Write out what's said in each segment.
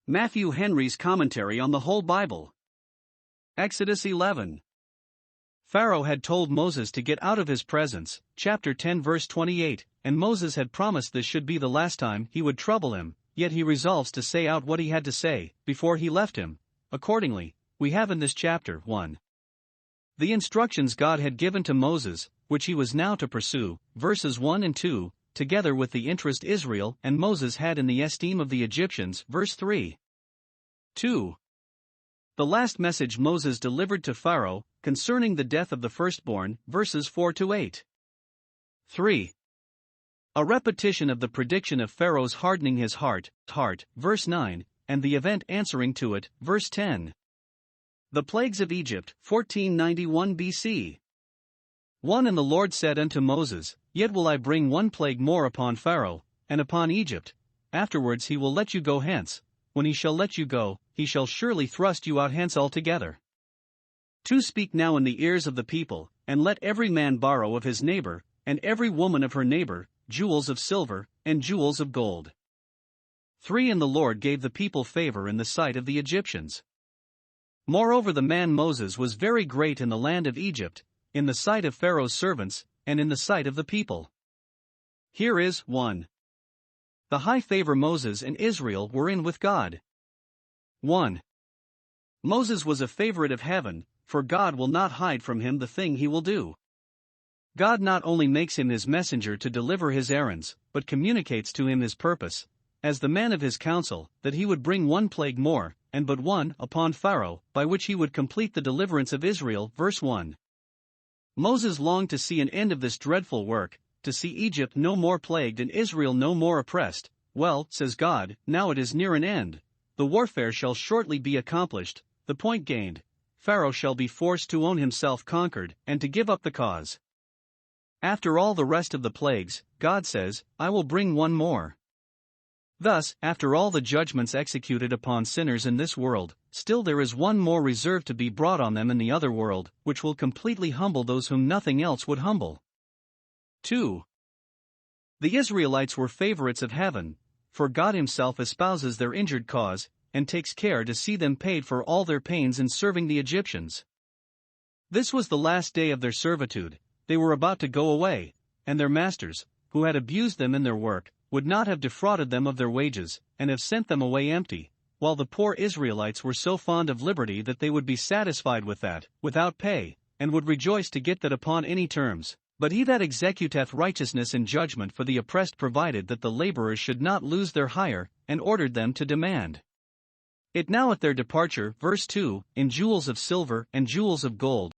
Matthew Henry's Commentary on the Whole Bible. Exodus 11. Pharaoh had told Moses to get out of his presence, chapter 10 verse 28, and Moses had promised this should be the last time he would trouble him, yet he resolves to say out what he had to say, before he left him. Accordingly, we have in this chapter 1. The instructions God had given to Moses, which he was now to pursue, verses 1 and 2, together with the interest Israel and Moses had in the esteem of the Egyptians, verse 3. 2. The last message Moses delivered to Pharaoh, concerning the death of the firstborn, verses 4 to 8. 3. A repetition of the prediction of Pharaoh's hardening his heart, verse 9, and the event answering to it, verse 10. The plagues of Egypt, 1491 BC. 1. And the Lord said unto Moses, Yet will I bring one plague more upon Pharaoh, and upon Egypt. Afterwards he will let you go hence. When he shall let you go, he shall surely thrust you out hence altogether. 2. Speak now in the ears of the people, and let every man borrow of his neighbor, and every woman of her neighbor, jewels of silver, and jewels of gold. 3. And the Lord gave the people favor in the sight of the Egyptians. Moreover, the man Moses was very great in the land of Egypt, in the sight of Pharaoh's servants, and in the sight of the people. Here is 1. The high favor Moses and Israel were in with God. 1. Moses was a favorite of heaven, for God will not hide from him the thing he will do. God not only makes him his messenger to deliver his errands, but communicates to him his purpose, as the man of his counsel, that he would bring one plague more, and but one, upon Pharaoh, by which he would complete the deliverance of Israel, verse 1. Moses longed to see an end of this dreadful work, to see Egypt no more plagued and Israel no more oppressed. Well, says God, now it is near an end. The warfare shall shortly be accomplished, the point gained. Pharaoh shall be forced to own himself conquered, and to give up the cause. After all the rest of the plagues, God says, I will bring one more. Thus, after all the judgments executed upon sinners in this world, still there is one more reserved to be brought on them in the other world, which will completely humble those whom nothing else would humble. 2. The Israelites were favorites of heaven, for God himself espouses their injured cause, and takes care to see them paid for all their pains in serving the Egyptians. This was the last day of their servitude. They were about to go away, and their masters, who had abused them in their work, would not have defrauded them of their wages, and have sent them away empty, while the poor Israelites were so fond of liberty that they would be satisfied with that, without pay, and would rejoice to get that upon any terms. But he that executeth righteousness and judgment for the oppressed provided that the laborers should not lose their hire, and ordered them to demand it now at their departure, verse 2, in jewels of silver and jewels of gold,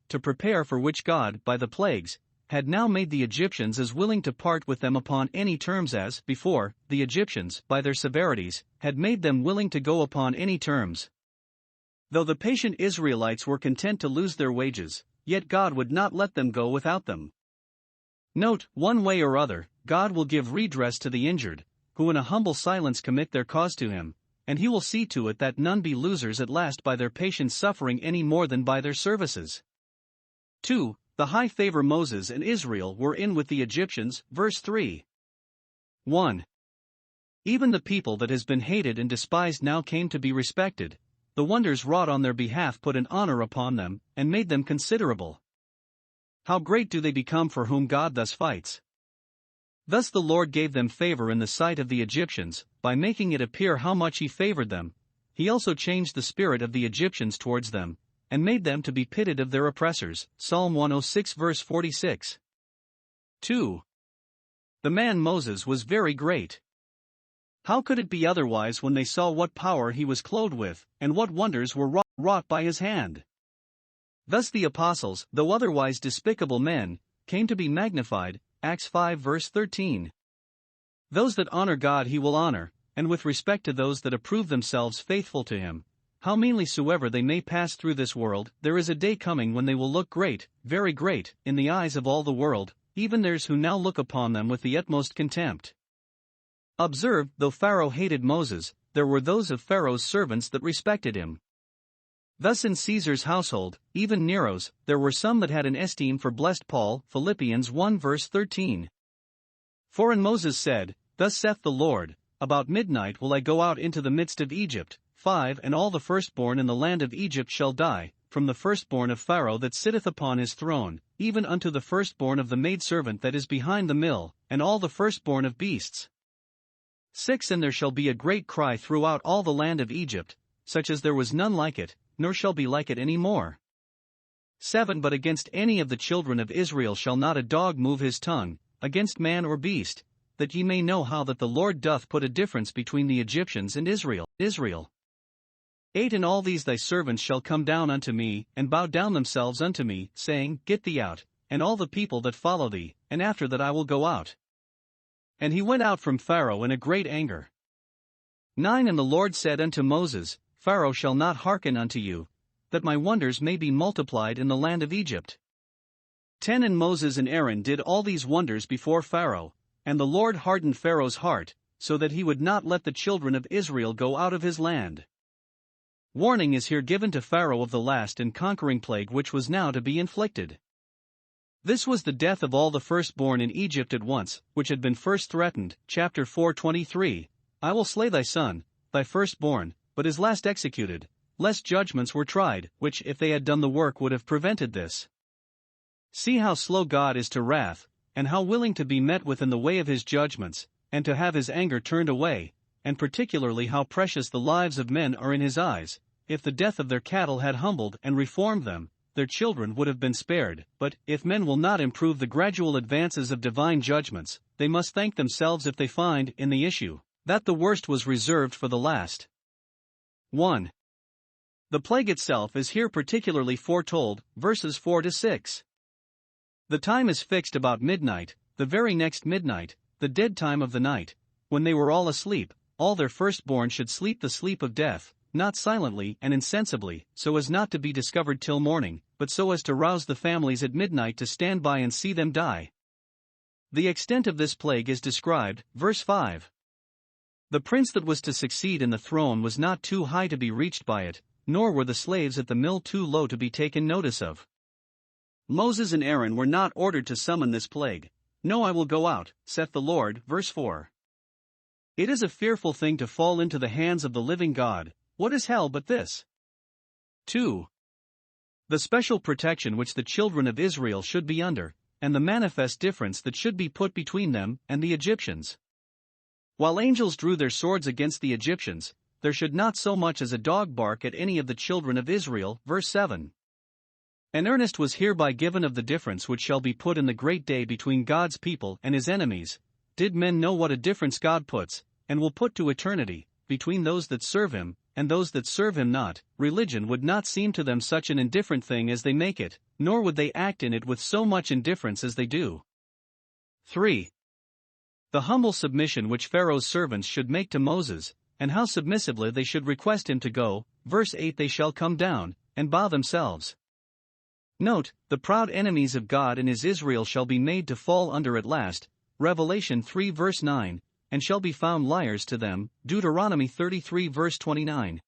to prepare for which God, by the plagues, had now made the Egyptians as willing to part with them upon any terms as, before, the Egyptians, by their severities, had made them willing to go upon any terms. Though the patient Israelites were content to lose their wages, yet God would not let them go without them. Note, one way or other, God will give redress to the injured, who in a humble silence commit their cause to him, and he will see to it that none be losers at last by their patient suffering any more than by their services. 2. The high favor Moses and Israel were in with the Egyptians, verse 3. 1. Even the people that has been hated and despised now came to be respected. The wonders wrought on their behalf put an honor upon them, and made them considerable. How great do they become for whom God thus fights! Thus the Lord gave them favor in the sight of the Egyptians, by making it appear how much he favored them. He also changed the spirit of the Egyptians towards them, and made them to be pitied of their oppressors. Psalm 106 verse 46. 2. The man Moses was very great. How could it be otherwise when they saw what power he was clothed with, and what wonders were wrought by his hand? Thus the apostles, though otherwise despicable men, came to be magnified. Acts 5 verse 13. Those that honor God he will honor, and with respect to those that approve themselves faithful to him, how meanly soever they may pass through this world, there is a day coming when they will look great, very great, in the eyes of all the world, even theirs who now look upon them with the utmost contempt. Observe, though Pharaoh hated Moses, there were those of Pharaoh's servants that respected him. Thus in Caesar's household, even Nero's, there were some that had an esteem for blessed Paul, Philippians 1 verse 13. For and Moses said, Thus saith the Lord, about midnight will I go out into the midst of Egypt. 5 And all the firstborn in the land of Egypt shall die, from the firstborn of Pharaoh that sitteth upon his throne, even unto the firstborn of the maidservant that is behind the mill, and all the firstborn of beasts. 6 And there shall be a great cry throughout all the land of Egypt, such as there was none like it, nor shall be like it any more. 7 But against any of the children of Israel shall not a dog move his tongue, against man or beast, that ye may know how that the Lord doth put a difference between the Egyptians and Israel. 8 And all these thy servants shall come down unto me, and bow down themselves unto me, saying, Get thee out, and all the people that follow thee, and after that I will go out. And he went out from Pharaoh in a great anger. 9 And the Lord said unto Moses, Pharaoh shall not hearken unto you, that my wonders may be multiplied in the land of Egypt. 10 And Moses and Aaron did all these wonders before Pharaoh, and the Lord hardened Pharaoh's heart, so that he would not let the children of Israel go out of his land. Warning is here given to Pharaoh of the last and conquering plague which was now to be inflicted. This was the death of all the firstborn in Egypt at once, which had been first threatened. Chapter 4:23 I will slay thy son, thy firstborn, but is last executed, lest judgments were tried, which if they had done the work would have prevented this. See how slow God is to wrath, and how willing to be met with in the way of his judgments, and to have his anger turned away, and particularly how precious the lives of men are in his eyes. If the death of their cattle had humbled and reformed them, their children would have been spared. But, if men will not improve the gradual advances of divine judgments, they must thank themselves if they find, in the issue, that the worst was reserved for the last. 1. The plague itself is here particularly foretold, verses 4-6. The time is fixed about midnight, the very next midnight, the dead time of the night, when they were all asleep. All their firstborn should sleep the sleep of death, not silently and insensibly, so as not to be discovered till morning, but so as to rouse the families at midnight to stand by and see them die. The extent of this plague is described, verse 5. The prince that was to succeed in the throne was not too high to be reached by it, nor were the slaves at the mill too low to be taken notice of. Moses and Aaron were not ordered to summon this plague. No, I will go out, saith the Lord, verse 4. It is a fearful thing to fall into the hands of the living God. What is hell but this? 2. The special protection which the children of Israel should be under, and the manifest difference that should be put between them and the Egyptians. While angels drew their swords against the Egyptians, there should not so much as a dog bark at any of the children of Israel, verse 7. An earnest was hereby given of the difference which shall be put in the great day between God's people and his enemies. Did men know what a difference God puts, and will put to eternity, between those that serve him, and those that serve him not, religion would not seem to them such an indifferent thing as they make it, nor would they act in it with so much indifference as they do. 3. The humble submission which Pharaoh's servants should make to Moses, and how submissively they should request him to go, verse 8 They shall come down, and bow themselves. Note, the proud enemies of God and his Israel shall be made to fall under at last, Revelation 3 verse 9, and shall be found liars to them, Deuteronomy 33 verse 29.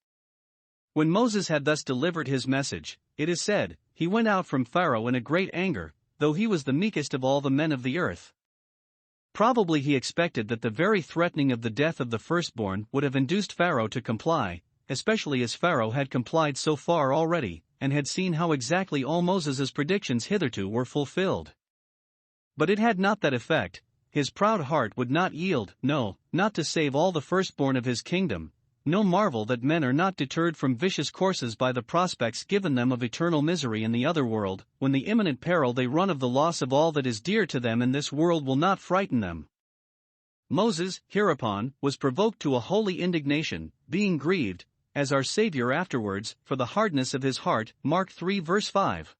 When Moses had thus delivered his message, it is said, he went out from Pharaoh in a great anger, though he was the meekest of all the men of the earth. Probably he expected that the very threatening of the death of the firstborn would have induced Pharaoh to comply, especially as Pharaoh had complied so far already, and had seen how exactly all Moses' predictions hitherto were fulfilled. But it had not that effect. His proud heart would not yield, no, not to save all the firstborn of his kingdom. No marvel that men are not deterred from vicious courses by the prospects given them of eternal misery in the other world, when the imminent peril they run of the loss of all that is dear to them in this world will not frighten them. Moses, hereupon, was provoked to a holy indignation, being grieved, as our Savior afterwards, for the hardness of his heart, Mark 3 verse 5.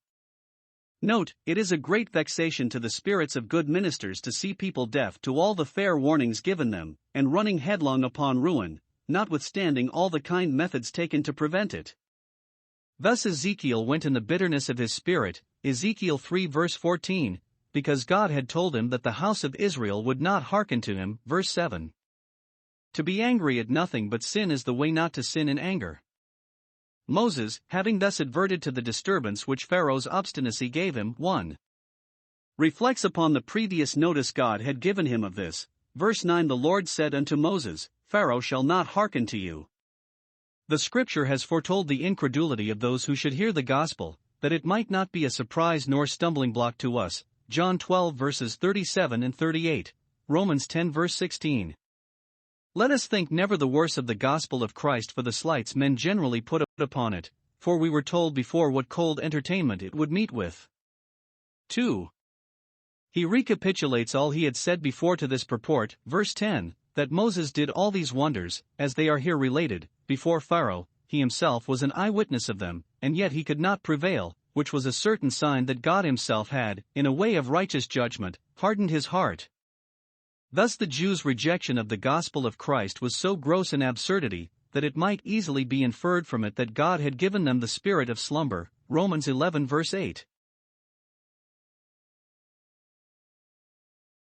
Note, it is a great vexation to the spirits of good ministers to see people deaf to all the fair warnings given them, and running headlong upon ruin, notwithstanding all the kind methods taken to prevent it. Thus Ezekiel went in the bitterness of his spirit, Ezekiel 3 verse 14, because God had told him that the house of Israel would not hearken to him, verse 7. To be angry at nothing but sin is the way not to sin in anger. Moses, having thus adverted to the disturbance which Pharaoh's obstinacy gave him, 1. Reflects upon the previous notice God had given him of this. Verse 9 The Lord said unto Moses, Pharaoh shall not hearken to you. The scripture has foretold the incredulity of those who should hear the gospel, that it might not be a surprise nor stumbling block to us. John 12 verses 37 and 38, Romans 10 verse 16. Let us think never the worse of the gospel of Christ for the slights men generally put upon it, for we were told before what cold entertainment it would meet with. 2. He recapitulates all he had said before to this purport, verse 10, that Moses did all these wonders, as they are here related, before Pharaoh. He himself was an eyewitness of them, and yet he could not prevail, which was a certain sign that God himself had, in a way of righteous judgment, hardened his heart. Thus the Jews' rejection of the gospel of Christ was so gross an absurdity, that it might easily be inferred from it that God had given them the spirit of slumber, Romans 11 verse 8.